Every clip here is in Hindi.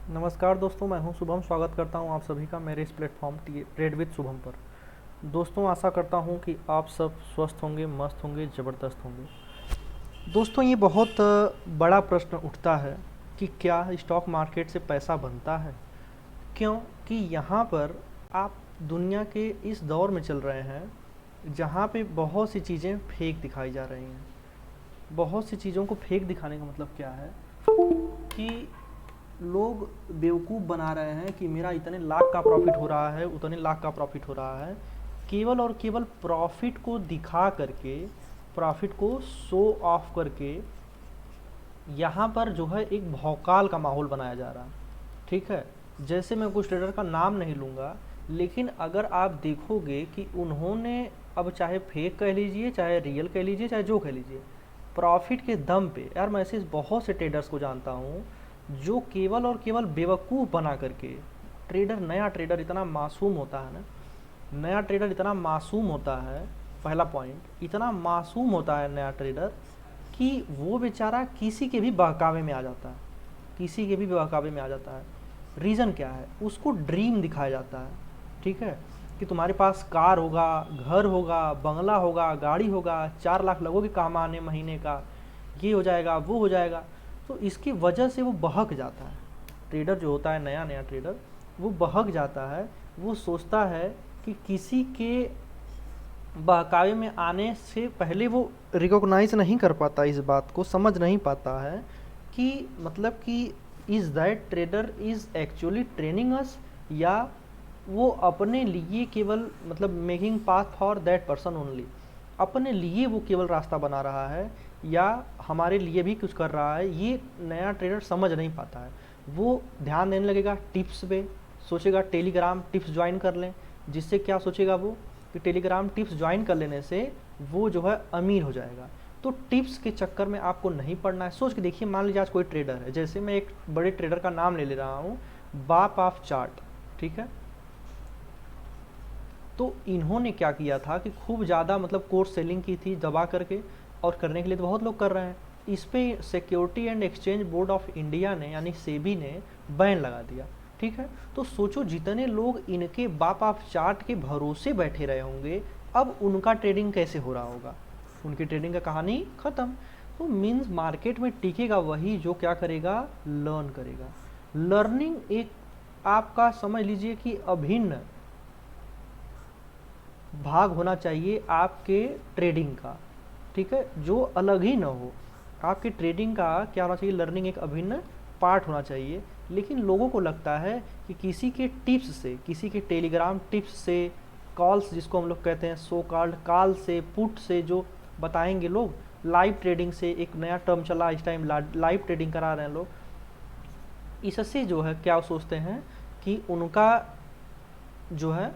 नमस्कार दोस्तों, मैं हूं शुभम। स्वागत करता हूं आप सभी का मेरे इस प्लेटफॉर्म ट्रेड विद शुभम पर। दोस्तों, आशा करता हूं कि आप सब स्वस्थ होंगे, मस्त होंगे, ज़बरदस्त होंगे। दोस्तों, ये बहुत बड़ा प्रश्न उठता है कि क्या स्टॉक मार्केट से पैसा बनता है। क्यों कि यहाँ पर आप दुनिया के इस दौर में चल रहे हैं जहाँ पे बहुत सी चीज़ें फेक दिखाई जा रही हैं। बहुत सी चीज़ों को फेक दिखाने का मतलब क्या है कि लोग बेवकूफ़ बना रहे हैं कि मेरा इतने लाख का प्रॉफिट हो रहा है, उतने लाख का प्रॉफिट हो रहा है। केवल और केवल प्रॉफिट को दिखा करके, प्रॉफिट को शो ऑफ करके यहाँ पर जो है एक भौकाल का माहौल बनाया जा रहा है। ठीक है, जैसे मैं कुछ ट्रेडर का नाम नहीं लूँगा, लेकिन अगर आप देखोगे कि उन्होंने, अब चाहे फेक कह लीजिए, चाहे रियल कह लीजिए, चाहे जो कह लीजिए, प्रॉफिट के दम पे, यार मैं ऐसे बहुत से ट्रेडर्स को जानता हूँ जो केवल और केवल बेवकूफ़ बना करके, ट्रेडर, नया ट्रेडर इतना मासूम होता है ना, नया ट्रेडर इतना मासूम होता है। पहला पॉइंट, इतना मासूम होता है नया ट्रेडर कि वो बेचारा किसी के भी बहकावे में आ जाता है, किसी के भी बहकावे में आ जाता है। रीज़न क्या है? उसको ड्रीम दिखाया जाता है। ठीक है, कि तुम्हारे पास कार होगा, घर होगा, बंगला होगा, गाड़ी होगा, 4 लाख लगोगे कमाने महीने का, ये हो जाएगा, वो हो जाएगा। तो इसकी वजह से वो बहक जाता है। ट्रेडर जो होता है, नया नया ट्रेडर, वो बहक जाता है। वो सोचता है कि किसी के बहकावे में आने से पहले वो रिकॉग्नाइज नहीं कर पाता, इस बात को समझ नहीं पाता है कि मतलब कि is that trader is actually training us, या वो अपने लिए केवल मतलब making path for that person only, अपने लिए वो केवल रास्ता बना रहा है या हमारे लिए भी कुछ कर रहा है। ये नया ट्रेडर समझ नहीं पाता है। वो ध्यान देने लगेगा टिप्स पे, सोचेगा टेलीग्राम टिप्स ज्वाइन कर लें, जिससे क्या सोचेगा वो कि टेलीग्राम टिप्स ज्वाइन कर लेने से वो जो है अमीर हो जाएगा। तो टिप्स के चक्कर में आपको नहीं पड़ना है। सोच के देखिए, मान लीजिए आज कोई ट्रेडर है, जैसे मैं एक बड़े ट्रेडर का नाम ले रहा हूँ, बाप ऑफ चार्ट। ठीक है, तो इन्होंने क्या किया था कि खूब ज़्यादा मतलब कोर्स सेलिंग की थी दबा करके, और करने के लिए तो बहुत लोग कर रहे हैं। इस पे security and exchange board of India ने, यानी सेबी ने बैन लगा दिया। ठीक है, तो सोचो जितने लोग इनके बाप ऑफ चार्ट के भरोसे बैठे रहे होंगे, अब उनका ट्रेडिंग कैसे हो रहा होगा। उनकी ट्रेडिंग का कहानी ख़त्म। तो मीन्स मार्केट में टिकेगा वही जो क्या करेगा, लर्न करेगा। लर्निंग एक आपका समझ लीजिए कि अभिन्न भाग होना चाहिए आपके ट्रेडिंग का। ठीक है, जो अलग ही ना हो। आपके ट्रेडिंग का क्या होना चाहिए, लर्निंग एक अभिन्न पार्ट होना चाहिए। लेकिन लोगों को लगता है कि किसी के टिप्स से, किसी के टेलीग्राम टिप्स से, कॉल्स जिसको हम लोग कहते हैं सो कॉल्ड कॉल से, पुट से जो बताएंगे लोग, लाइव ट्रेडिंग से, एक नया टर्म चला इस टाइम, लाइव ट्रेडिंग करा रहे हैं लोग, इससे जो है क्या सोचते हैं कि उनका जो है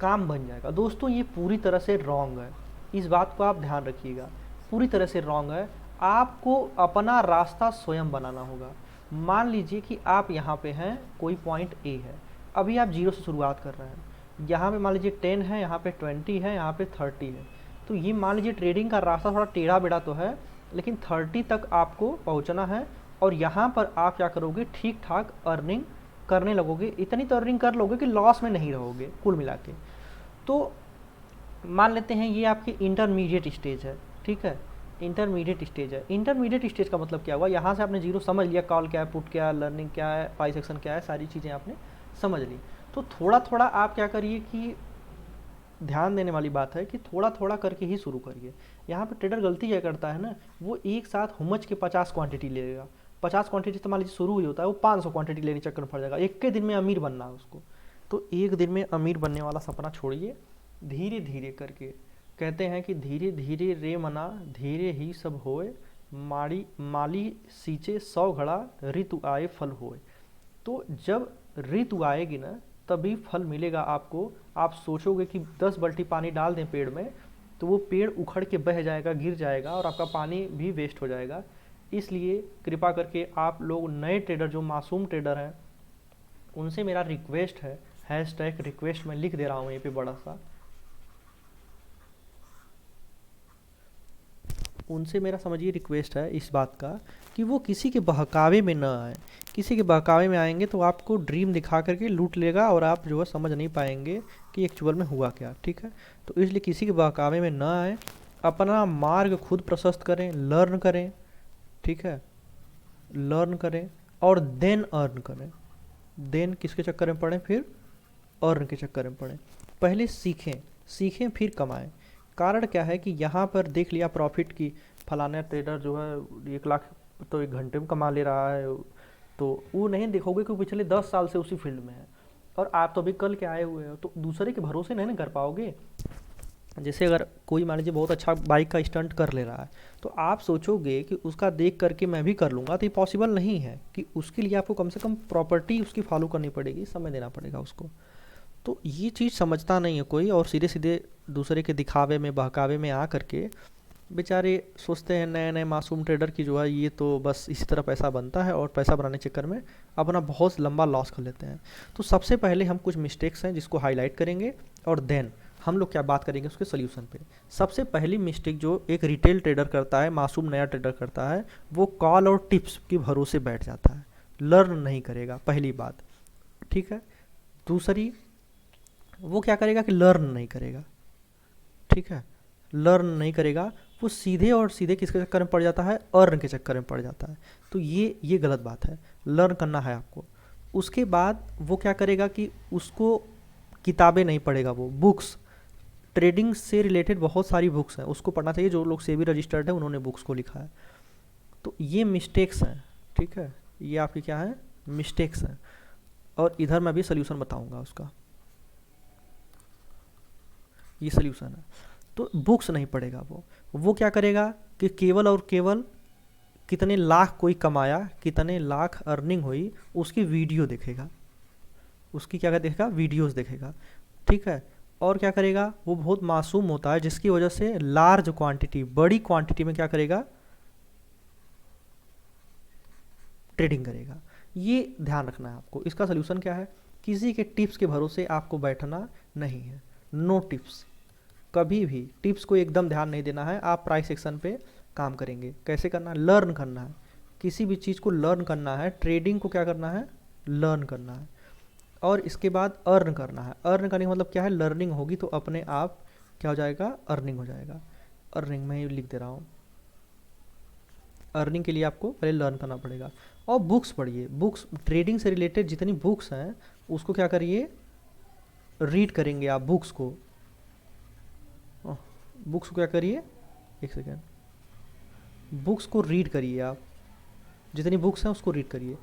काम बन जाएगा। दोस्तों, ये पूरी तरह से रॉन्ग है। इस बात को आप ध्यान रखिएगा, पूरी तरह से रॉन्ग है। आपको अपना रास्ता स्वयं बनाना होगा। मान लीजिए कि आप यहाँ पे हैं, कोई पॉइंट ए है, अभी आप जीरो से शुरुआत कर रहे हैं। यहाँ पे मान लीजिए 10 है, यहाँ पे 20 है, यहाँ पे 30 है। तो ये मान लीजिए ट्रेडिंग का रास्ता थोड़ा टेढ़ा बेढ़ा तो है, लेकिन 30 तक आपको पहुँचना है। और यहाँ पर आप क्या करोगे, ठीक ठाक अर्निंग करने लगोगे। इतनी तो अर्निंग कर लोगे कि लॉस में नहीं रहोगे कुल मिला के। तो मान लेते हैं ये आपकी इंटरमीडिएट स्टेज है। ठीक है, इंटरमीडिएट स्टेज है। इंटरमीडिएट स्टेज का मतलब क्या हुआ, यहाँ से आपने जीरो समझ लिया, कॉल क्या है, पुट क्या है, लर्निंग क्या है, पाई सेक्शन क्या है, सारी चीज़ें आपने समझ ली। तो थोड़ा थोड़ा आप क्या करिए कि ध्यान देने वाली बात है कि थोड़ा थोड़ा करके ही शुरू करिए। यहाँ पे ट्रेडर गलती क्या करता है ना, वो एक साथ हुमच के 50 क्वांटिटी लेगा। 50 क्वांटिटी तो मान लीजिए शुरू ही होता है, वो 500 क्वांटिटी लेने चक्कर में पड़ जाएगा। एक के दिन में अमीर बनना है उसको। तो एक दिन में अमीर बनने वाला सपना छोड़िए, धीरे धीरे करके। कहते हैं कि धीरे धीरे रे मना, धीरे ही सब होए, माड़ी माली सींचे 100 घड़ा, ऋतु आए फल होए। तो जब ऋतु आएगी ना, तभी फल मिलेगा आपको। आप सोचोगे कि 10 बाल्टी पानी डाल दें पेड़ में, तो वो पेड़ उखड़ के बह जाएगा, गिर जाएगा, और आपका पानी भी वेस्ट हो जाएगा। इसलिए कृपा करके आप लोग नए ट्रेडर, जो मासूम ट्रेडर हैं, उनसे मेरा रिक्वेस्ट है, हैशटैग रिक्वेस्ट मैं लिख दे रहा हूँ ये पे बड़ा सा, उनसे मेरा समझिए रिक्वेस्ट है इस बात का कि वो किसी के बहकावे में ना आए। किसी के बहकावे में आएंगे तो आपको ड्रीम दिखा करके लूट लेगा और आप जो है समझ नहीं पाएंगे कि एक्चुअल में हुआ क्या। ठीक है, तो इसलिए किसी के बहकावे में ना आए, अपना मार्ग खुद प्रशस्त करें, लर्न करें। ठीक है, लर्न करें और देन अर्न करें। देन किसके चक्कर में पड़े, फिर अर्न के चक्कर में पड़े। पहले सीखें, सीखें फिर कमाएं। कारण क्या है कि यहाँ पर देख लिया प्रॉफिट की, फलाना ट्रेडर जो है 1 लाख तो 1 घंटे में कमा ले रहा है, तो वो नहीं देखोगे कि पिछले 10 साल से उसी फील्ड में है और आप तो अभी कल के आए हुए हो, तो दूसरे के भरोसे नहीं ना कर पाओगे। जैसे अगर कोई मान लीजिए बहुत अच्छा बाइक का स्टंट कर ले रहा है, तो आप सोचोगे कि उसका देख करके मैं भी कर लूँगा, तो ये पॉसिबल नहीं है। कि उसके लिए आपको कम से कम प्रॉपर्टी उसकी फॉलो करनी पड़ेगी, समय देना पड़ेगा उसको। तो ये चीज़ समझता नहीं है कोई, और सीधे सीधे दूसरे के दिखावे में बहकावे में आ करके बेचारे सोचते हैं नए नए मासूम ट्रेडर की जो है ये तो बस इसी तरह पैसा बनता है, और पैसा बनाने के चक्कर में अपना बहुत लंबा लॉस कर लेते हैं। तो सबसे पहले हम कुछ मिस्टेक्स हैं जिसको हाईलाइट करेंगे, और देन हम लोग क्या बात करेंगे उसके सोल्यूशन पे। सबसे पहली मिस्टेक जो एक रिटेल ट्रेडर करता है, मासूम नया ट्रेडर करता है, वो कॉल और टिप्स के भरोसे बैठ जाता है, लर्न नहीं करेगा, पहली बात। ठीक है, दूसरी वो क्या करेगा कि लर्न नहीं करेगा। ठीक है, लर्न नहीं करेगा, वो सीधे और सीधे किसके चक्कर में पड़ जाता है, अर्न के चक्कर में पड़ जाता है। तो ये गलत बात है, लर्न करना है आपको। उसके बाद वो क्या करेगा कि उसको किताबें नहीं पढ़ेगा, वो बुक्स, ट्रेडिंग से रिलेटेड बहुत सारी बुक्स हैं उसको पढ़ना चाहिए। जो लोग सेबी रजिस्टर्ड है उन्होंने बुक्स को लिखा है। तो ये मिस्टेक्स हैं। ठीक है, ये आपकी क्या है, मिस्टेक्स हैं, और इधर मैं भी सोल्यूशन बताऊंगा उसका। ये सोल्यूशन है। तो बुक्स नहीं पढ़ेगा वो क्या करेगा कि केवल और केवल कितने लाख कोई कमाया, कितने लाख अर्निंग हुई, उसकी वीडियो देखेगा, उसकी क्या देखेगा, वीडियोस देखेगा। ठीक है, और क्या करेगा, वो बहुत मासूम होता है जिसकी वजह से लार्ज क्वांटिटी, बड़ी क्वांटिटी में क्या करेगा, ट्रेडिंग करेगा। ये ध्यान रखना है आपको। इसका सोल्यूशन क्या है, किसी के टिप्स के भरोसे आपको बैठना नहीं है। नो टिप्स, कभी भी टिप्स को एकदम ध्यान नहीं देना है। आप प्राइस एक्शन पे काम करेंगे। कैसे करना है, लर्न करना है। किसी भी चीज़ को लर्न करना है, ट्रेडिंग को क्या करना है, लर्न करना है, और इसके बाद अर्न करना है। अर्न करने का मतलब क्या है, लर्निंग होगी तो अपने आप क्या हो जाएगा, अर्निंग हो जाएगा। अर्निंग मैं लिख दे रहा हूँ। अर्निंग के लिए आपको पहले लर्न करना पड़ेगा। और बुक्स पढ़िए, बुक्स ट्रेडिंग से रिलेटेड जितनी बुक्स हैं उसको क्या करिए, रीड करेंगे आप बुक्स को। बुक्स को क्या करिए, एक सेकेंड, बुक्स को रीड करिए आप, जितनी बुक्स हैं उसको रीड करिए।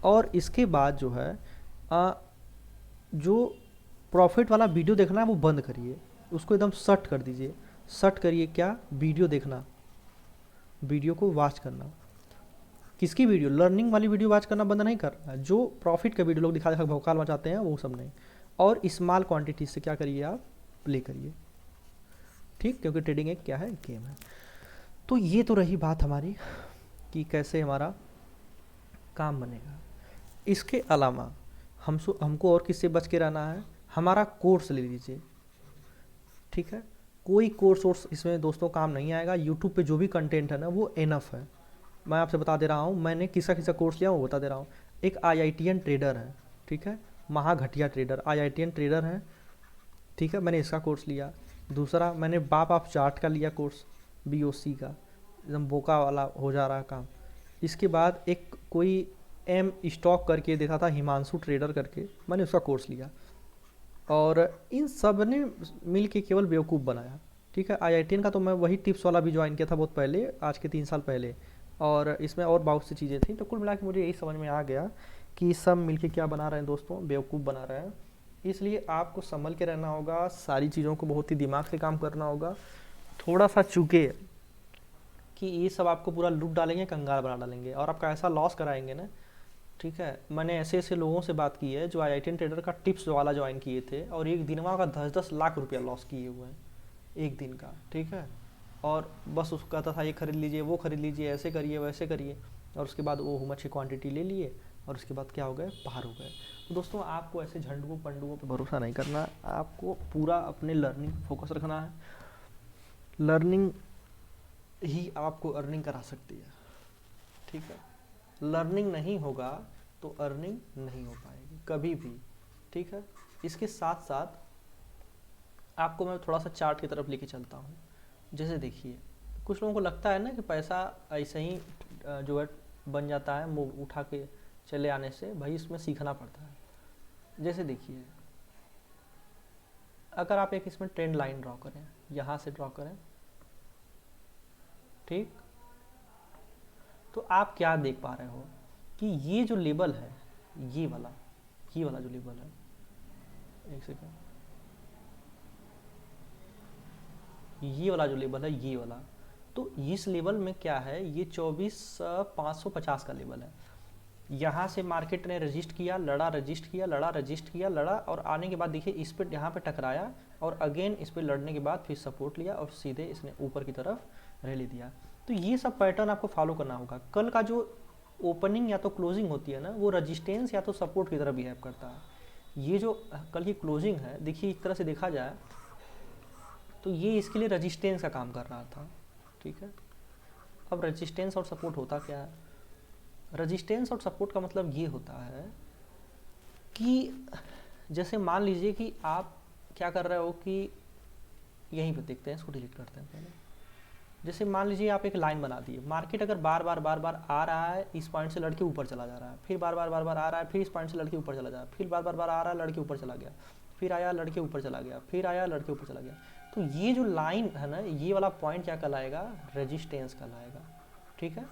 और इसके बाद जो है जो प्रॉफिट वाला वीडियो देखना है वो बंद करिए, उसको एकदम शट कर दीजिए। शट करिए क्या, वीडियो देखना, वीडियो को वॉच करना। किसकी वीडियो, लर्निंग वाली वीडियो वॉच करना बंद नहीं करना, जो प्रॉफिट का वीडियो लोग दिखा दिखा भौकाल मचाते हैं वो सब नहीं। और स्मॉल क्वांटिटी से क्या करिए, आप प्ले करिए। ठीक, क्योंकि ट्रेडिंग एक क्या है, गेम है। तो ये तो रही बात हमारी कि कैसे हमारा काम बनेगा। इसके अलावा हमको और किससे बच के रहना है, हमारा कोर्स ले लीजिए। ठीक है, कोई कोर्स इसमें दोस्तों काम नहीं आएगा। यूट्यूब पे जो भी कंटेंट है ना वो एनफ है। मैं आपसे बता दे रहा हूँ, मैंने किसका किसका कोर्स लिया वो बता दे रहा हूँ। एक IITian ट्रेडर है, ठीक है, महा घटिया ट्रेडर, IITian ट्रेडर है। ठीक है, मैंने इसका कोर्स लिया। दूसरा मैंने बाप ऑफ चार्ट का लिया कोर्स, BOC का, एकदम बोका वाला हो जा रहा काम। इसके बाद एक कोई M स्टॉक करके देखा था, हिमांशु ट्रेडर करके, मैंने उसका कोर्स लिया। और इन सब ने मिल के केवल बेवकूफ़ बनाया। ठीक है, IITian का तो मैं वही टिप्स वाला भी ज्वाइन किया था बहुत पहले, आज के 3 साल पहले, और इसमें और बहुत सी चीज़ें थी। तो कुल मिला के मुझे यही समझ में आ गया कि सब मिलके क्या बना रहे हैं दोस्तों, बेवकूफ़ बना रहे हैं। इसलिए आपको संभल के रहना होगा, सारी चीज़ों को बहुत ही दिमाग से काम करना होगा। थोड़ा सा चूके कि ये सब आपको पूरा लूट डालेंगे, कंगाल बना डालेंगे और आपका ऐसा लॉस कराएंगे ना। ठीक है, मैंने ऐसे ऐसे लोगों से बात की है जो IITian ट्रेडर का टिप्स वाला ज्वाइन किए थे और एक दिनवा का 10-10 लाख रुपया लॉस किए हुए हैं एक दिन का। ठीक है, और बस उसको कहता था ये खरीद लीजिए, वो खरीद लीजिए, ऐसे करिए, वैसे करिए, और उसके बाद वो मच की क्वांटिटी ले लिए और उसके बाद क्या हो गए, बाहर हो गए। तो दोस्तों आपको ऐसे झंडुओं पंडुओं पर भरोसा नहीं करना, आपको पूरा अपने लर्निंग फोकस रखना है। लर्निंग ही आपको अर्निंग करा सकती है, ठीक है। लर्निंग नहीं होगा तो अर्निंग नहीं हो पाएगी कभी भी, ठीक है। इसके साथ साथ आपको मैं थोड़ा सा चार्ट की तरफ लेके चलता हूँ। जैसे देखिए, कुछ लोगों को लगता है ना कि पैसा ऐसे ही जो है बन जाता है मुंह उठा के चले आने से, भाई इसमें सीखना पड़ता है। जैसे देखिए, अगर आप एक इसमें ट्रेंड लाइन ड्रॉ करें, यहाँ से ड्रॉ करें, ठीक, तो आप क्या देख पा रहे हो कि ये जो लेबल है, ये वाला जो लेबल है, एक सेकेंड, ये वाला जो लेबल है, ये वाला, तो इस लेवल में क्या है, ये 24,550 का लेवल है। यहाँ से मार्केट ने रजिस्ट किया, लड़ा, रजिस्ट किया, लड़ा, रजिस्ट किया, लड़ा, और आने के बाद देखिए इस पर यहाँ पे टकराया, और अगेन इस पर लड़ने के बाद फिर सपोर्ट लिया और सीधे इसने ऊपर की तरफ रैली दिया। तो ये सब पैटर्न आपको फॉलो करना होगा। कल का जो ओपनिंग या तो क्लोजिंग होती है ना, वो रजिस्टेंस या तो सपोर्ट की तरफ बिहेव करता है। ये जो कल की क्लोजिंग है, देखिए एक तरह से देखा जाए तो ये इसके लिए रजिस्टेंस का काम कर रहा था, ठीक है। अब रजिस्टेंस और सपोर्ट होता क्या है? रजिस्टेंस और सपोर्ट का मतलब ये होता है कि जैसे मान लीजिए कि आप क्या कर रहे हो कि यहीं पे देखते हैं, इसको डिलीट करते हैं पहले। जैसे मान लीजिए आप एक लाइन बना दिए, मार्केट अगर बार बार आ रहा है, इस पॉइंट से लड़के ऊपर चला जा रहा है, फिर बार बार आ रहा है, फिर इस पॉइंट से लड़के ऊपर चला जा रहा है, फिर बार बार आ रहा है, लड़के ऊपर चला गया, फिर आया लड़के ऊपर चला गया, फिर आया लड़के ऊपर चला गया, तो ये जो लाइन है ना, ये वाला पॉइंट क्या कहलाएगा? रेजिस्टेंस कहलाएगा, ठीक है।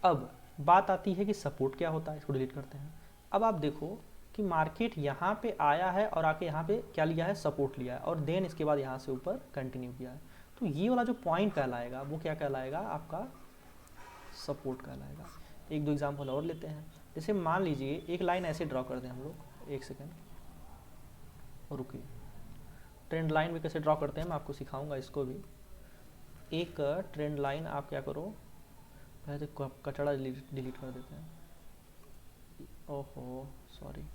अब बात आती है कि सपोर्ट क्या होता है, इसको डिलीट करते हैं। अब आप देखो कि मार्केट यहाँ पे आया है और आके यहाँ पे क्या लिया है? सपोर्ट लिया है, और देन इसके बाद यहाँ से ऊपर कंटिन्यू किया है। तो ये वाला जो पॉइंट कहलाएगा वो क्या कहलाएगा? आपका सपोर्ट कहलाएगा। एक दो एग्जाम्पल और लेते हैं। जैसे मान लीजिए एक लाइन ऐसे ड्रॉ कर दें हम लोग, एक सेकेंड और रुकिए। ट्रेंड लाइन भी कैसे ड्रॉ करते हैं मैं आपको सिखाऊंगा इसको भी। एक ट्रेंड लाइन आप क्या करो, पहले तो कचड़ा डिलीट कर देते हैं, ओहो सॉरी।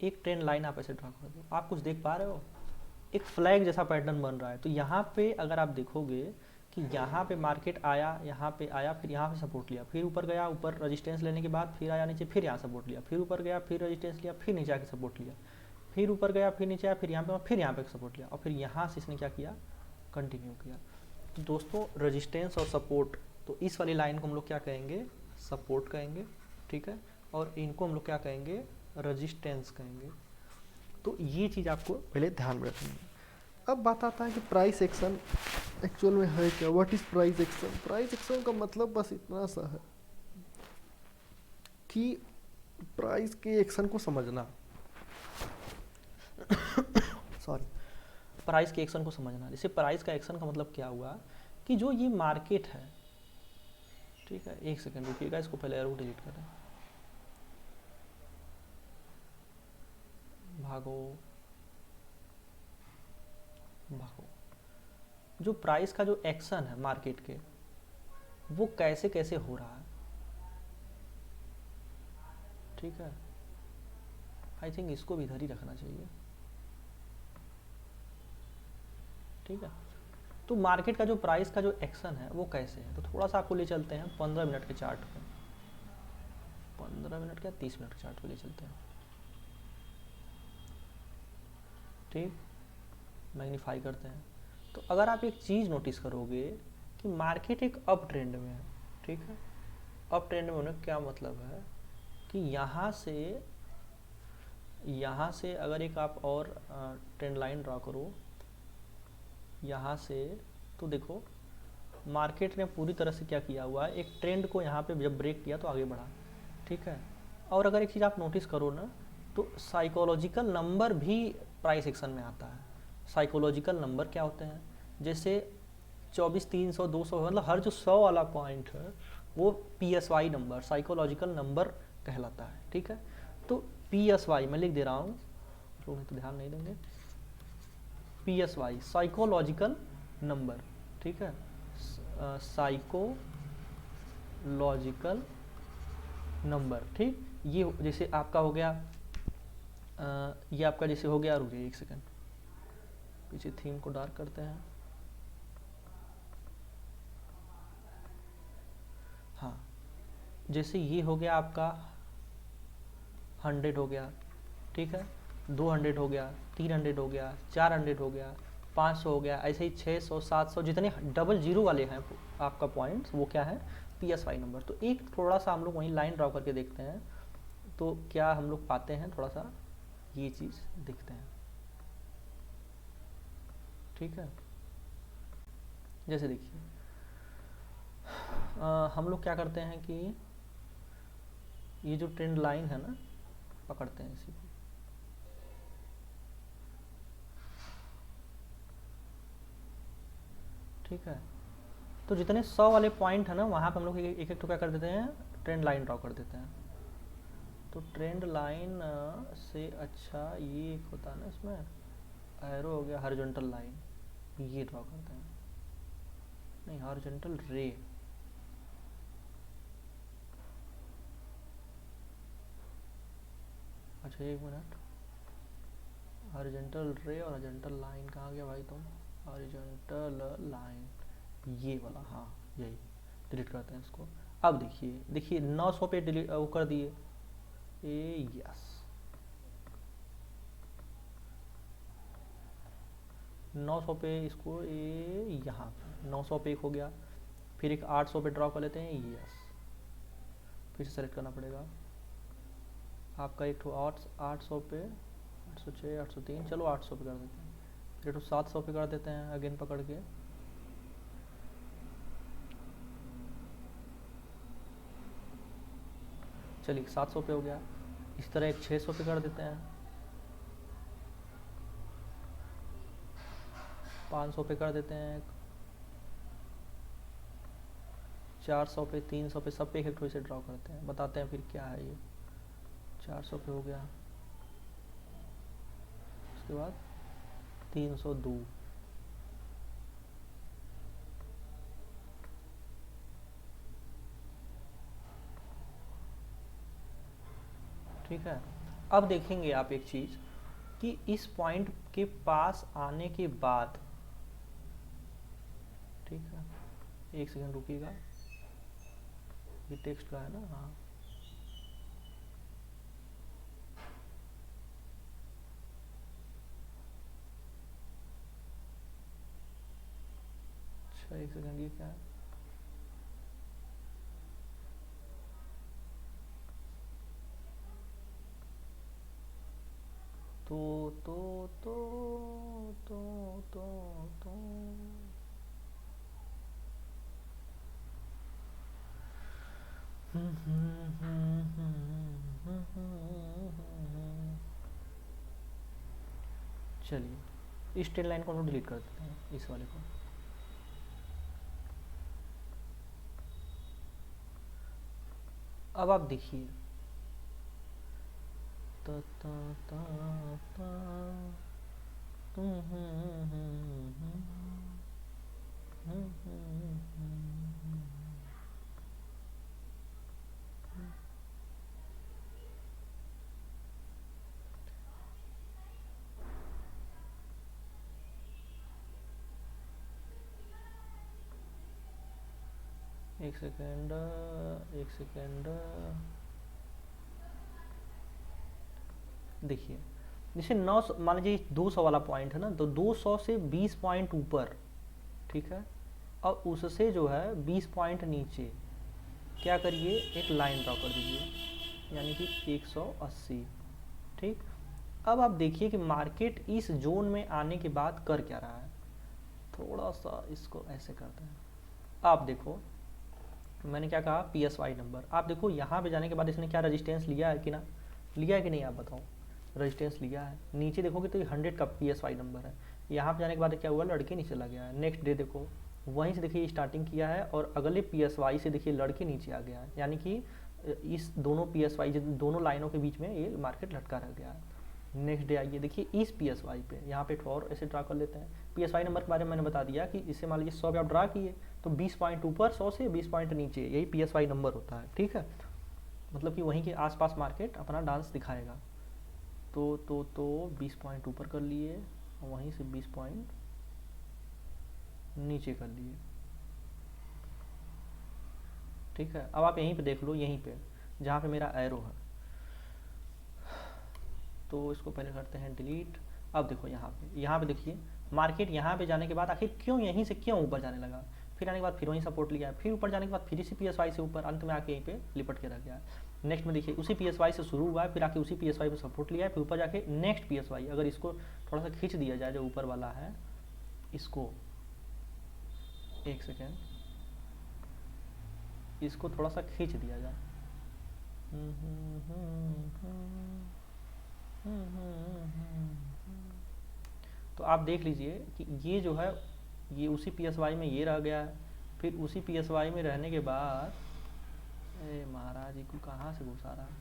एक ट्रेंड लाइन आप ऐसे ड्रॉ कर दो, आप कुछ देख पा रहे हो? एक फ्लैग जैसा पैटर्न बन रहा है। तो यहाँ पे अगर आप देखोगे कि यहाँ पे मार्केट आया, यहाँ पे आया, फिर यहाँ पे सपोर्ट लिया, फिर ऊपर गया, ऊपर रेजिस्टेंस लेने के बाद फिर आया नीचे, फिर यहाँ सपोर्ट लिया, फिर ऊपर गया, फिर रेजिस्टेंस लिया, फिर नीचे आके सपोर्ट लिया, फिर ऊपर गया, फिर नीचे आया, फिर यहाँ पे सपोर्ट लिया, और फिर यहाँ से इसने क्या किया? कंटिन्यू किया। तो दोस्तों रेजिस्टेंस और सपोर्ट, तो इस वाली लाइन को हम लोग क्या कहेंगे? सपोर्ट कहेंगे, ठीक है। और इनको हम लोग क्या कहेंगे? रेजिस्टेंस कहेंगे। तो ये चीज़ आपको पहले ध्यान में रखनी है। अब बात आता है कि प्राइस एक्शन एक्चुअल में है क्या? What is price action? Price action का मतलब बस इतना सा है कि प्राइस के एक्शन को समझना सॉरी, प्राइस के एक्शन को समझना। जैसे प्राइस का एक्शन का मतलब क्या हुआ कि जो ये मार्केट है, ठीक है, एक सेकंड रुकिएगा, इसको पहले एरो डिलीट करें, भागो भागो। जो प्राइस का जो एक्शन है मार्केट के, वो कैसे कैसे हो रहा है, ठीक है। आई थिंक इसको भी इधर ही रखना चाहिए, ठीक है। तो मार्केट का जो प्राइस का जो एक्शन है वो कैसे है, तो थोड़ा सा आपको ले चलते हैं 15 मिनट के चार्ट पे, 15 मिनट क्या 30 मिनट के चार्ट पे ले चलते हैं, ठीक। मैग्नीफाई करते हैं। तो अगर आप एक चीज़ नोटिस करोगे कि मार्केट एक अप ट्रेंड में है, ठीक है। अप ट्रेंड में होने का क्या मतलब है कि यहाँ से अगर एक आप और ट्रेंड लाइन ड्रॉ करो यहाँ से, तो देखो मार्केट ने पूरी तरह से क्या किया हुआ है, एक ट्रेंड को यहाँ पे जब ब्रेक किया तो आगे बढ़ा, ठीक है। और अगर एक चीज़ आप नोटिस करो ना, तो साइकोलॉजिकल नंबर भी प्राइस एक्शन में आता है। साइकोलॉजिकल नंबर क्या होते हैं? जैसे 24, 300, 200, मतलब हर जो 100 वाला पॉइंट है वो PSY नंबर, साइकोलॉजिकल नंबर कहलाता है, ठीक है। तो PSY मैं लिख दे रहा हूँ, लोग तो ध्यान नहीं देंगे। PSY साइकोलॉजिकल नंबर, ठीक है। साइकोलॉजिकल नंबर, ठीक। ये जैसे आपका हो गया ये आपका जैसे हो गया, रुकिए एक सेकंड, पीछे थीम को डार्क करते हैं। हाँ, जैसे ये हो गया आपका 100 हो गया, ठीक है, 200 हो गया, 300 हो गया, 400 हो गया, 500 हो गया, ऐसे ही 600 700 जितने डबल जीरो वाले हैं आपका पॉइंट्स, वो क्या है, PSY नंबर। तो एक थोड़ा सा हम लोग वहीं लाइन ड्रॉ करके देखते हैं, तो क्या हम लोग पाते हैं, थोड़ा सा ये चीज़ देखते हैं, ठीक है। जैसे देखिए हम लोग क्या करते हैं कि ये जो ट्रेंड लाइन है ना, पकड़ते हैं इसी को, ठीक है। तो जितने 100 वाले पॉइंट है ना, वहाँ पे हम लोग एक एक तो क्या कर देते हैं, ट्रेंड लाइन ड्रॉ कर देते हैं। तो ट्रेंड लाइन से अच्छा ये एक होता है ना, इसमें एरो हो गया, हॉरिजॉन्टल लाइन, ये ड्रॉ करते हैं, नहीं हॉरिजॉन्टल रे, अच्छा एक मिनट, हॉरिजॉन्टल रे और हॉरिजॉन्टल लाइन कहाँ गया भाई तुम, हॉरिजॉन्टल लाइन ये वाला, हाँ यही, डिलीट करते हैं इसको। अब देखिए 900 पे डिलीट वो कर दिए, यस 900 पे इसको, यहाँ 900 पे एक हो गया, फिर एक 800 पे ड्रॉ कर लेते हैं, यस, फिर से सेलेक्ट करना पड़ेगा आपका एक 800 पे, 806 803, चलो 800 पे कर देते हैं, फिर 700 पे कर देते हैं, अगेन पकड़ के, चलिए 700 पे हो गया। इस तरह एक 600 पे कर देते हैं, 500 पे कर देते हैं, 400 पे, 300 पे, सब पे एक एक से ड्रॉ करते हैं, बताते हैं फिर क्या है ये। 400 पे हो गया, उसके बाद 302, ठीक है। अब देखेंगे आप एक चीज़ कि इस पॉइंट के पास आने के बाद, ठीक है, एक सेकंड रुकिएगा, ये टेक्स्ट का है ना, हाँ अच्छा एक सेकंड, ये क्या है, तो चलिए इस ट्रेन लाइन को हम डिलीट कर देते हैं, इस वाले को। अब आप देखिए, एक सेकेंड, देखिए जैसे 9 मान लीजिए 200 वाला पॉइंट है ना, तो 200 से 20 पॉइंट ऊपर, ठीक है, और उससे जो है 20 पॉइंट नीचे क्या करिए, एक लाइन ड्रॉ कर दीजिए, यानी कि 180, ठीक। अब आप देखिए कि मार्केट इस जोन में आने के बाद कर क्या रहा है, थोड़ा सा इसको ऐसे करते हैं। आप देखो मैंने क्या कहा, PSY नंबर, आप देखो यहाँ पे जाने के बाद इसने क्या रेजिस्टेंस लिया है कि ना, लिया है कि नहीं आप बताओ, रेजिस्टेंस लिया है। नीचे देखोगे तो ये 100 का PSY नंबर है, यहाँ पे जाने के बाद क्या हुआ, लड़के नीचे चला गया है। नेक्स्ट डे देखो वहीं से देखिए स्टार्टिंग किया है और अगले PSY से देखिए लड़के नीचे आ गया है, यानी कि इस दोनों PSY दोनों लाइनों के बीच में ये मार्केट लटका रह गया है। नेक्स्ट डे आइए देखिए इस PSY पे, यहाँ पे और ऐसे ड्रा कर लेते हैं। PSY नंबर के बारे में मैंने बता दिया कि इससे मान लीजिए 100 पे आप ड्रा किए तो 20 पॉइंट ऊपर, 100 से 20 पॉइंट नीचे, यही PSY नंबर होता है, ठीक है। मतलब कि वहीं के आसपास मार्केट अपना डांस दिखाएगा। तो 20 पॉइंट ऊपर कर लिए वहीं से 20 पॉइंट नीचे कर लिए। ठीक है, अब आप यहीं पे देख लो, यहीं पे जहाँ पे मेरा एरो है, तो इसको पहले करते हैं डिलीट। अब देखो यहाँ पे देखिए मार्केट यहाँ पे जाने के बाद आखिर क्यों यहीं से क्यों ऊपर जाने लगा, फिर आने के बाद फिर वहीं सपोर्ट लिया है, फिर ऊपर जाने के बाद फिर इसी PSY से ऊपर अंत में आके यहीं पे लिपट के रह गया है। नेक्स्ट में देखिए उसी PSY से शुरू हुआ है, फिर आके उसी PSY पे सपोर्ट लिया है, फिर ऊपर जाके नेक्स्ट PSY, अगर इसको थोड़ा सा खींच दिया जाए जो ऊपर वाला है, इसको एक सेकेंड, इसको थोड़ा सा खींच दिया जाए, तो आप देख लीजिए कि ये जो है ये उसी PSY में ये रह गया है, फिर उसी PSY में रहने के बाद महाराज जी को कहाँ से घुसा रहा है,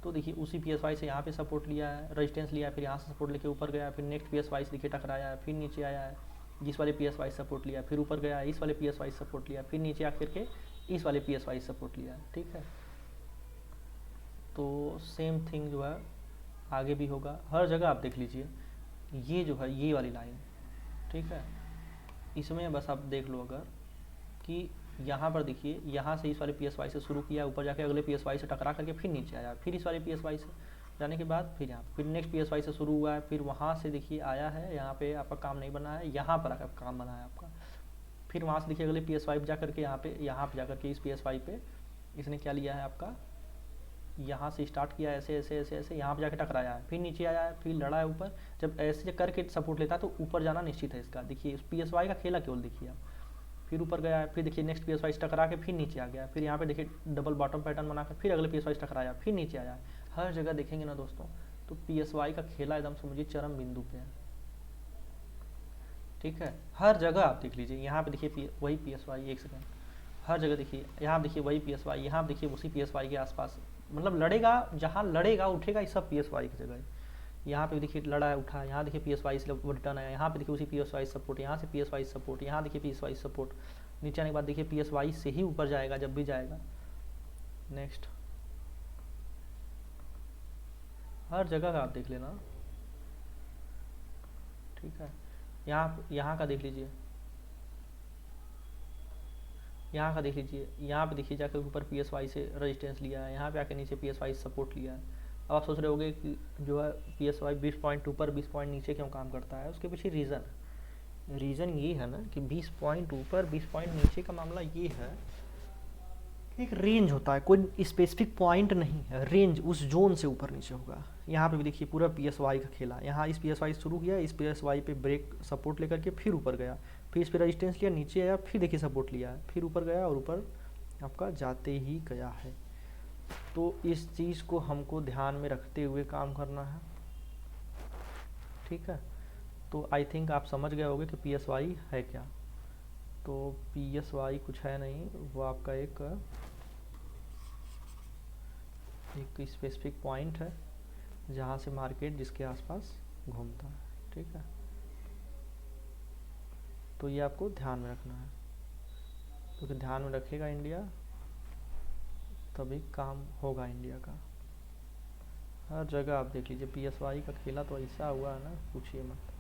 तो देखिए उसी PSY से यहाँ पे सपोर्ट लिया है, रेजिस्टेंस लिया है, फिर यहाँ से सपोर्ट लेके ऊपर गया, फिर नेक्स्ट PSY से देखिए टकराया है, फिर नीचे आया है, जिस वाले PSY से सपोर्ट लिया, फिर ऊपर गया, इस वाले PSY से सपोर्ट लिया, फिर नीचे आकर के इस वाले PSY से सपोर्ट लिया। ठीक है, तो सेम थिंग जो है आगे भी होगा, हर जगह आप देख लीजिए ये जो है ये वाली लाइन। ठीक है, इसमें बस आप देख लो अगर कि यहाँ पर देखिए यहाँ से इस वाले PSY से शुरू किया, ऊपर जाके अगले PSY से टकरा करके फिर नीचे आया, फिर इस वाले PSY से जाने के बाद फिर यहाँ फिर नेक्स्ट PSY से शुरू हुआ है, फिर वहाँ से देखिए आया है, यहाँ पे आपका काम नहीं बना है, यहाँ पर आकर काम बना है आपका, फिर वहाँ से देखिए अगले PSY पे जा करके यहाँ पे जा करके इस PSY पे इसने क्या लिया है आपका, यहाँ से स्टार्ट किया ऐसे ऐसे ऐसे ऐसे, यहाँ पे जाके टकराया है, फिर नीचे आया है, फिर लड़ा है ऊपर, जब ऐसे करके सपोर्ट लेता है तो ऊपर जाना निश्चित है इसका। देखिए इस PSY का खेला केवल देखिए आप, फिर ऊपर गया है, फिर देखिए नेक्स्ट PSY से टकरा के फिर नीचे आ गया, फिर यहाँ पे देखिए डबल बॉटम पैटर्न बनाकर फिर अगले PSY से टकराया, फिर नीचे आया। हर जगह देखेंगे ना दोस्तों तो PSY का खेला एकदम समझिए चरम बिंदु पे है। ठीक है, हर जगह आप देख लीजिए, यहाँ पे देखिए वही PSY, एक सेकेंड, हर जगह देखिए, यहाँ देखिए वही PSY, यहाँ देखिए उसी PSY के आसपास, मतलब लड़ेगा जहाँ लड़ेगा उठेगा इस सब PSY की जगह। यहाँ पे देखिए लड़ा है उठा, यहाँ देखिए PSY से रिटर्न आया, यहाँ पे देखिए उसी PSY सपोर्ट, यहाँ से PSY सपोर्ट, यहाँ देखिए PSY सपोर्ट, नीचे आने के बाद देखिए PSY से ही ऊपर जाएगा जब भी जाएगा। नेक्स्ट हर जगह का आप देख लेना। ठीक है, यहाँ का देख लीजिए, यहाँ का देख लीजिए, यहाँ पे देखिए जाकर ऊपर PSY से रेजिस्टेंस लिया है, यहाँ पे आके नीचे PSY से सपोर्ट लिया है। अब आप सोच रहे होंगे कि जो है PSY 20 पॉइंट ऊपर 20 पॉइंट नीचे क्यों काम करता है, उसके पीछे रीज़न ये है ना कि 20 पॉइंट ऊपर 20 पॉइंट नीचे का मामला ये है, एक रेंज होता है, कोई स्पेसिफिक पॉइंट नहीं है, रेंज उस जोन से ऊपर नीचे होगा। यहाँ पे भी देखिए पूरा PSY का खेला, यहाँ इस PSY से शुरू किया, इस PSY पे ब्रेक सपोर्ट लेकर के फिर ऊपर गया, फिर इस पर रेजिस्टेंस लिया, नीचे आया, फिर देखिए सपोर्ट लिया, फिर ऊपर गया और ऊपर आपका जाते ही गया है। तो इस चीज़ को हमको ध्यान में रखते हुए काम करना है। ठीक है, तो आई थिंक आप समझ गए होंगे कि PSY है क्या। तो PSY कुछ है नहीं, वो आपका एक स्पेसिफिक पॉइंट है जहाँ से मार्केट जिसके आसपास घूमता है। ठीक है, तो ये आपको ध्यान में रखना है, क्योंकि ध्यान में रखेगा इंडिया तभी काम होगा इंडिया का। हर जगह आप देख लीजिए PSY का खेला तो ऐसा हुआ है ना, पूछिए मत।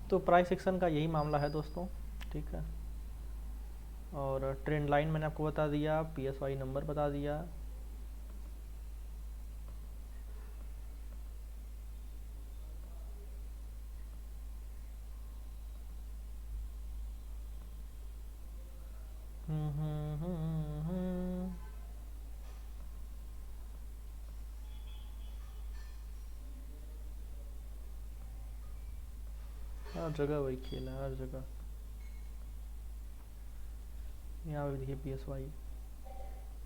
तो प्राइस एक्शन का यही मामला है दोस्तों। ठीक है, और ट्रेंड लाइन मैंने आपको बता दिया, PSY नंबर बता दिया। हर जगह वही खेल है, हर जगह। यहाँ पे देखिए PSY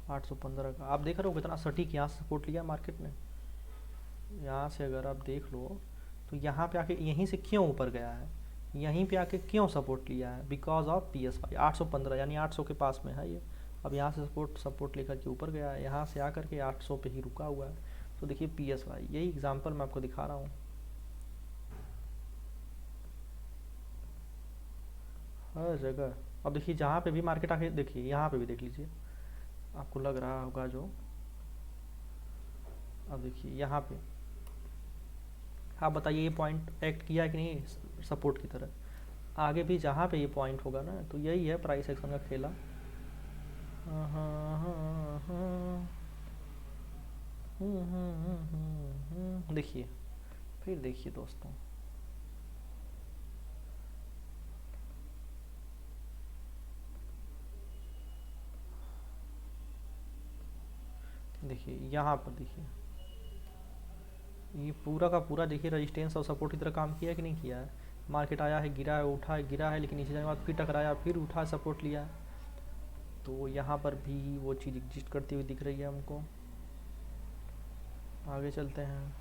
815 का आप देख रहे हो कितना सटीक यहाँ से सपोर्ट लिया मार्केट ने। यहाँ से अगर आप देख लो तो यहाँ पे आके यहीं से क्यों ऊपर गया है, यहीं पे आके क्यों सपोर्ट लिया है, बिकॉज ऑफ PSY 815, यानी 800 के पास में है ये। अब यहाँ से सपोर्ट लेकर के ऊपर गया है, यहाँ से आकर के 800 पे ही रुका हुआ है। तो देखिए PSY, यही एग्जांपल मैं आपको दिखा रहा हूँ। हर जगह। अब देखिए जहाँ पे भी मार्केट आके देखिए, यहाँ पे भी देख लीजिए, आपको लग रहा होगा जो, अब देखिए यहाँ पे आप बताइए ये पॉइंट एक्ट किया है कि नहीं सपोर्ट की तरह। आगे भी जहाँ पे ये पॉइंट होगा ना, तो यही है प्राइस एक्शन का खेला। हाँ, हाँ, हाँ, हाँ। देखिए, फिर देखिए दोस्तों, देखिए यहाँ पर देखिए, ये पूरा का पूरा देखिए रेजिस्टेंस और सपोर्ट की तरह काम किया है कि नहीं किया है। मार्केट आया है, गिरा है, उठा है, गिरा है, लेकिन नीचे जाने के बाद फिर टकराया, फिर उठा, सपोर्ट लिया। तो यहाँ पर भी वो चीज़ एग्जिस्ट करती हुई दिख रही है हमको। आगे चलते हैं।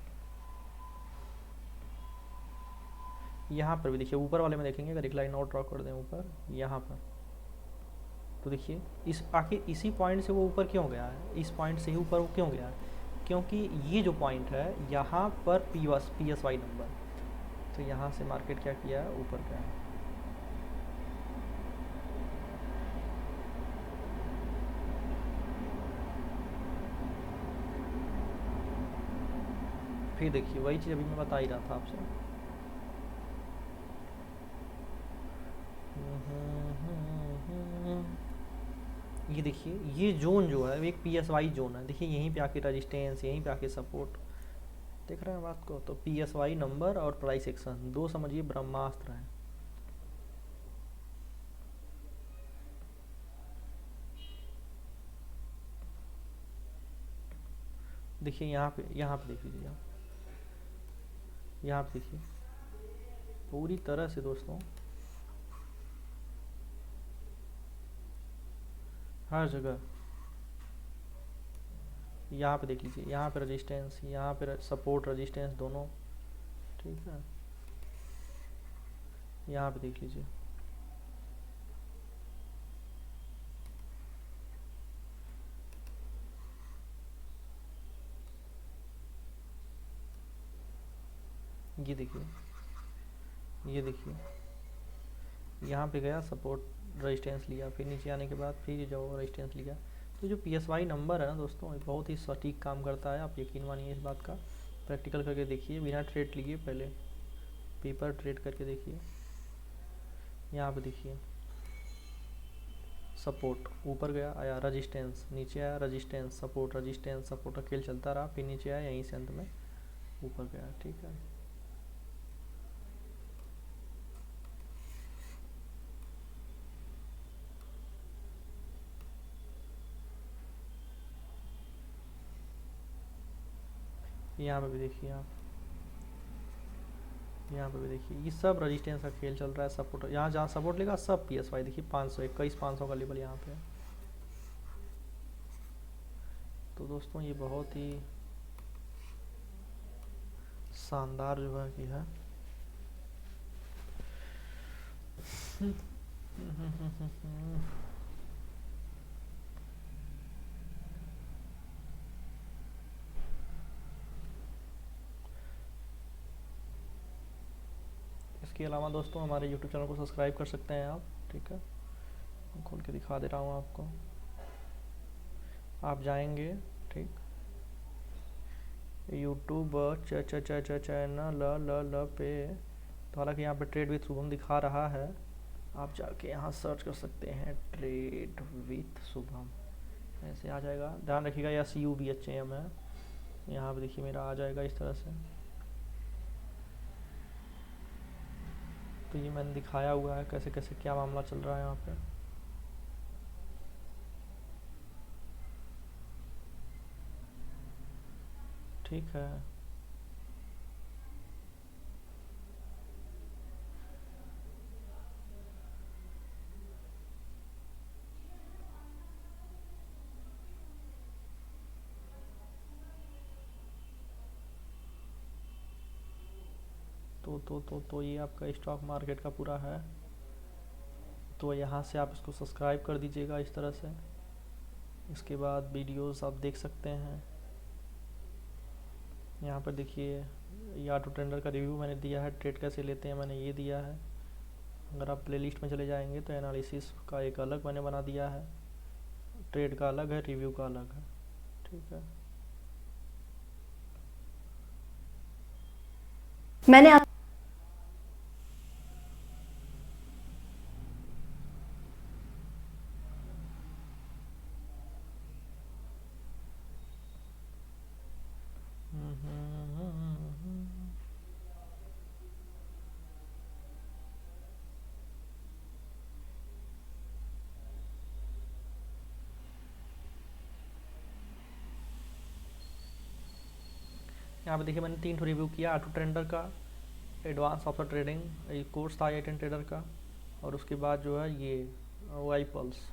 यहाँ पर भी देखिए, ऊपर वाले में देखेंगे, अगर एक लाइन और ड्रॉ कर दें ऊपर यहाँ पर, तो देखिए इस आखिर इसी पॉइंट से वो ऊपर क्यों गया है, इस पॉइंट से ही ऊपर वो क्यों गया है, क्योंकि ये जो पॉइंट है यहाँ पर पी एस वाई नंबर, तो यहाँ से मार्केट क्या किया है, ऊपर गया है। फिर देखिए वही चीज़ अभी मैं बता ही रहा था आपसे। ये देखिए, ये जोन जो है एक पी एस वाई जोन है। देखिए यहीं पे आके रजिस्टेंस, यहीं पे आके सपोर्ट, देख रहे हैं बात को। तो पी एस वाई नंबर और प्राइस एक्शन दो समझिए ब्रह्मास्त्र हैं। देखिए यहाँ पे देख लीजिए आप, यहाँ पे देखिए पूरी तरह से दोस्तों हर जगह, यहाँ पे देख लीजिए, यहाँ पे रेजिस्टेंस, यहाँ पे सपोर्ट रेजिस्टेंस दोनों, ठीक है। यहाँ पे देख लीजिए, ये देखिए, ये देखिए यहाँ पे गया, सपोर्ट रेजिस्टेंस लिया, फिर नीचे आने के बाद फिर जो रेजिस्टेंस लिया। तो जो पी एस वाई नंबर है ना दोस्तों, ये बहुत ही सटीक काम करता है, आप यकीन मानिए इस बात का। प्रैक्टिकल करके देखिए, बिना ट्रेड लिए, पहले पेपर ट्रेड करके देखिए। यहाँ पे देखिए सपोर्ट ऊपर गया, आया रेजिस्टेंस, नीचे आया रेजिस्टेंस, सपोर्ट का खेल चलता रहा, फिर नीचे आया, यहीं से अंत में ऊपर गया, ठीक है। यहाँ पे भी देखिए आप, यहाँ पे भी देखिए, ये सब रेजिस्टेंस का खेल चल रहा है। सपोर्ट यहाँ जहाँ सपोर्ट लेगा सब पी एस वाई, देखिए 500 का लेवल यहाँ पे है। तो दोस्तों ये बहुत ही शानदार जो है कि है। इसके अलावा दोस्तों हमारे यूट्यूब चैनल को सब्सक्राइब कर सकते हैं आप, ठीक है। मैं खोल के दिखा दे रहा हूँ आपको, आप जाएंगे, ठीक, यूट्यूब चैनल ल पे, तो हालांकि यहाँ पे ट्रेड विथ शुभम दिखा रहा है, आप जाके यहाँ सर्च कर सकते हैं ट्रेड विथ शुभम, ऐसे आ जाएगा। ध्यान रखिएगा या CUBHAM है, यहाँ पे देखिए मेरा आ जाएगा इस तरह से। तो ये मैंने दिखाया हुआ है कैसे कैसे क्या मामला चल रहा है यहाँ पे। ठीक है, तो ये आपका स्टॉक मार्केट का पूरा है। तो यहाँ से आप इसको सब्सक्राइब कर दीजिएगा इस तरह से। इसके बाद वीडियोस आप देख सकते हैं। यहाँ पर देखिए ये ऑटो ट्रेडर का रिव्यू मैंने दिया है, ट्रेड कैसे लेते हैं मैंने ये दिया है। अगर आप प्लेलिस्ट में चले जाएंगे तो एनालिसिस का एक अलग मैंने बना दिया है, ट्रेड का अलग है, रिव्यू का अलग है, ठीक है। मैंने यहाँ पे देखिए मैंने 3 रिव्यू किया, ऑटो ट्रेंडर का, एडवांस ऑप्शन ट्रेडिंग एक कोर्स था आई10 ट्रेडर का, और उसके बाद जो है ये वाई पल्स।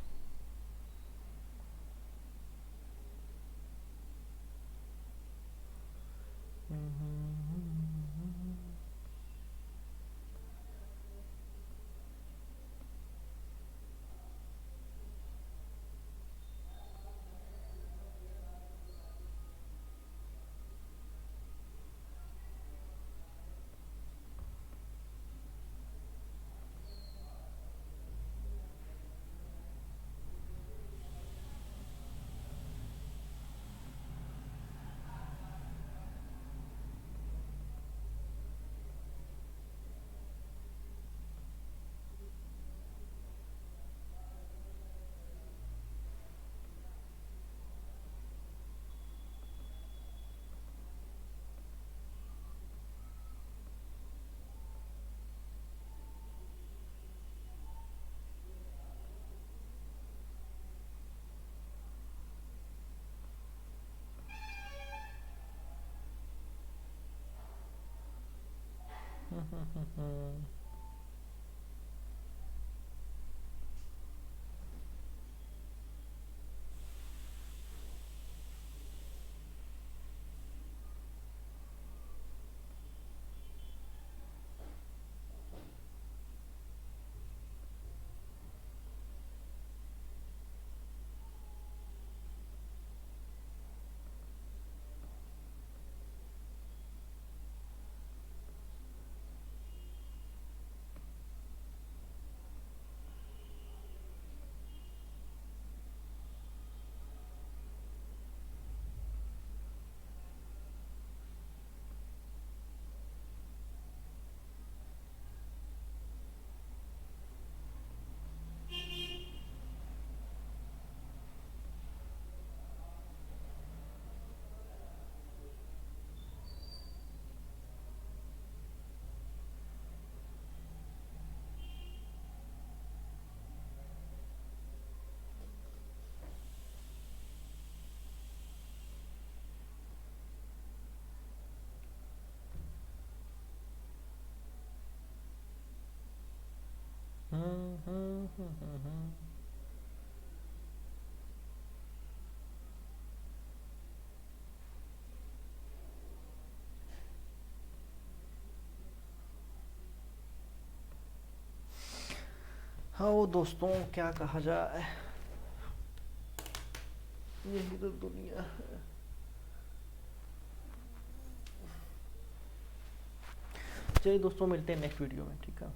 हाँ दोस्तों, क्या कहा जाए, यही तो दुनिया है। चलिए दोस्तों, मिलते हैं नेक्स्ट वीडियो में, ठीक है।